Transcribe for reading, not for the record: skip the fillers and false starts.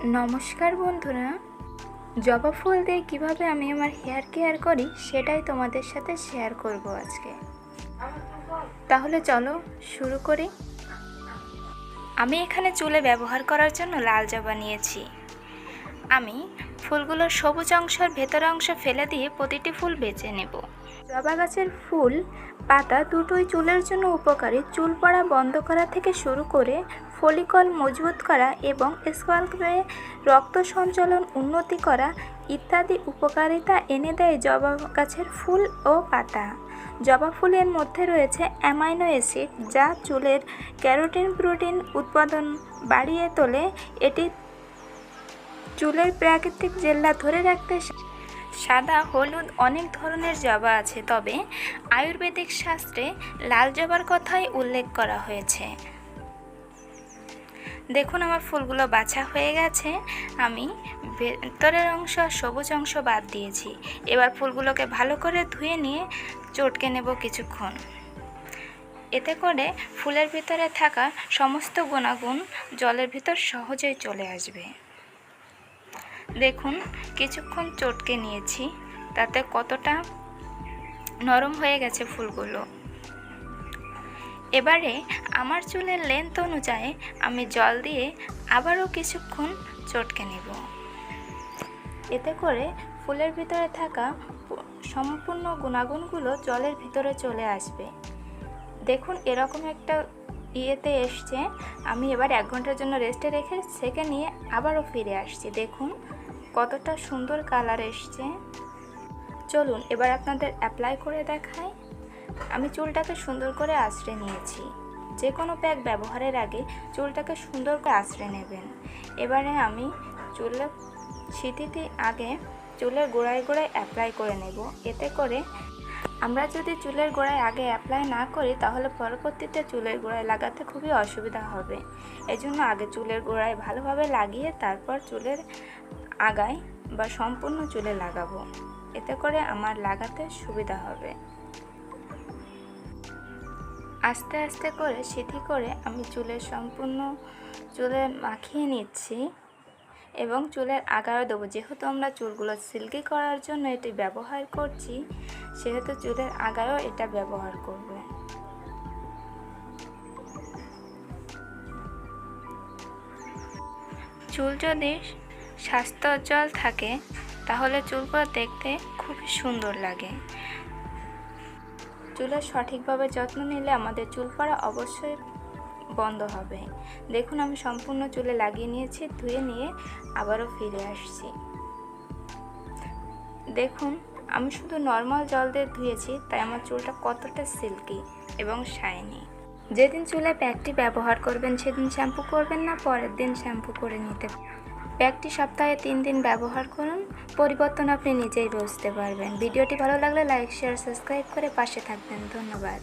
নমস্কার বন্ধুরা, জবা ফুল দিয়ে কীভাবে আমি আমার হেয়ার কেয়ার করি সেটাই তোমাদের সাথে শেয়ার করব আজকে। তাহলে চলো শুরু করি। আমি এখানে চুলে ব্যবহার করার জন্য লাল জবা নিয়েছি। আমি ফুলগুলোর সবুজ অংশের ভেতর অংশ ফেলে দিয়ে প্রতিটি ফুল বেছে নেব। জবা গাছের ফুল পাতা দুটোই চুলের জন্য উপকারী। চুল পড়া বন্ধ করা থেকে শুরু করে ফলিকল মজবুত করা এবং স্ক্যাল্পে রক্ত সঞ্চালন উন্নতি করা ইত্যাদি উপকারিতা এনে দেয় জবা গাছের ফুল ও পাতা। জবা ফুলের মধ্যে রয়েছে অ্যামাইনো অ্যাসিড, যা চুলের ক্যারোটিন প্রোটিন উৎপাদন বাড়িয়ে তোলে। এটি চুলের প্রাকৃতিক জেল্লা ধরে রাখতে। সাদা, হলুদ অনেক ধরনের জবা আছে, তবে আয়ুর্বেদিক শাস্ত্রে লাল জবার কথাই উল্লেখ করা হয়েছে। দেখুন আমার ফুলগুলো বাছা হয়ে গেছে। আমি ভেতরের অংশ আর সবুজ অংশ বাদ দিয়েছি। এবার ফুলগুলোকে ভালো করে ধুয়ে নিয়ে চটকে নেব কিছুক্ষণ। এতে করে ফুলের ভিতরে থাকা সমস্ত গুণাগুণ জলের ভিতর সহজেই চলে আসবে। দেখুন কিছুক্ষণ চটকে নিয়েছি, তাতে কতটা নরম হয়ে গেছে ফুলগুলো। এবারে আমার চুলের লেন্থ অনুযায়ী আমি জল দিয়ে আবারও কিছুক্ষণ চটকে নেব। এতে করে ফুলের ভিতরে থাকা সম্পূর্ণ গুণাগুণগুলো জলের ভিতরে চলে আসবে। দেখুন এরকম একটা ইয়েতে এসছে। আমি এবার 1 ঘন্টার জন্য রেস্টে রেখে সেকে নিয়ে আবারও ফিরে আসছি। দেখুন কতটা সুন্দর কালার এসছে। চলুন এবার আপনাদের অ্যাপ্লাই করে দেখাই। আমি চুলটাকে সুন্দর করে আঁচড়ে নিয়েছি। যে কোনো প্যাক ব্যবহারের আগে চুলটাকে সুন্দর করে আঁচড়ে নেবেন। এবারে আমি চুলের সিঁথিতে আগে চুলের গোড়ায় গোড়ায় অ্যাপ্লাই করে নেব। এতে করে আমরা যদি চুলের গোড়ায় আগে অ্যাপ্লাই না করি তাহলে পরবর্তীতে চুলের গোড়ায় লাগাতে খুবই অসুবিধা হবে। এজন্য আগে চুলের গোড়ায় ভালোভাবে লাগিয়ে তারপর চুলের আগায় বা সম্পূর্ণ চুলে লাগাবো। এতে করে আমার লাগাতে সুবিধা হবে। আস্তে আস্তে করে সিঁথি করে আমি সম্পূর্ণ চুলে মাখিয়ে নিচ্ছি এবং চুলের আগায়ও দেবো। যেহেতু আমরা চুলগুলো সিল্কি করার জন্য এটি ব্যবহার করছি, সেহেতু চুলের আগায়ও এটা ব্যবহার করব। চুল যদি স্বাস্থ্যোজ্জ্বল থাকে তাহলে চুলগুলো দেখতে খুবই সুন্দর লাগে। চুলের সঠিকভাবে যত্ন নিলে আমাদের চুল পড়া অবশ্যই বন্ধ হবে। দেখুন আমি সম্পূর্ণ চুলে লাগিয়ে নিয়েছি, ধুয়ে নিয়ে আবারও ফিরে আসছি। দেখুন আমি শুধু নর্মাল জল দিয়ে ধুয়েছি, তাই আমার চুলটা কতটা সিল্কি এবং শাইনি। যেদিন চুলে প্যাকটি ব্যবহার করবেন সেদিন শ্যাম্পু করবেন না, পরের দিন শ্যাম্পু করে নিতে। প্যাকটি সপ্তাহে 3 দিন ব্যবহার করুন, পরিবর্তন আপনি নিজেই বুঝতে পারবেন। ভিডিওটি ভালো লাগলে লাইক, শেয়ার, সাবস্ক্রাইব করে পাশে থাকবেন। ধন্যবাদ।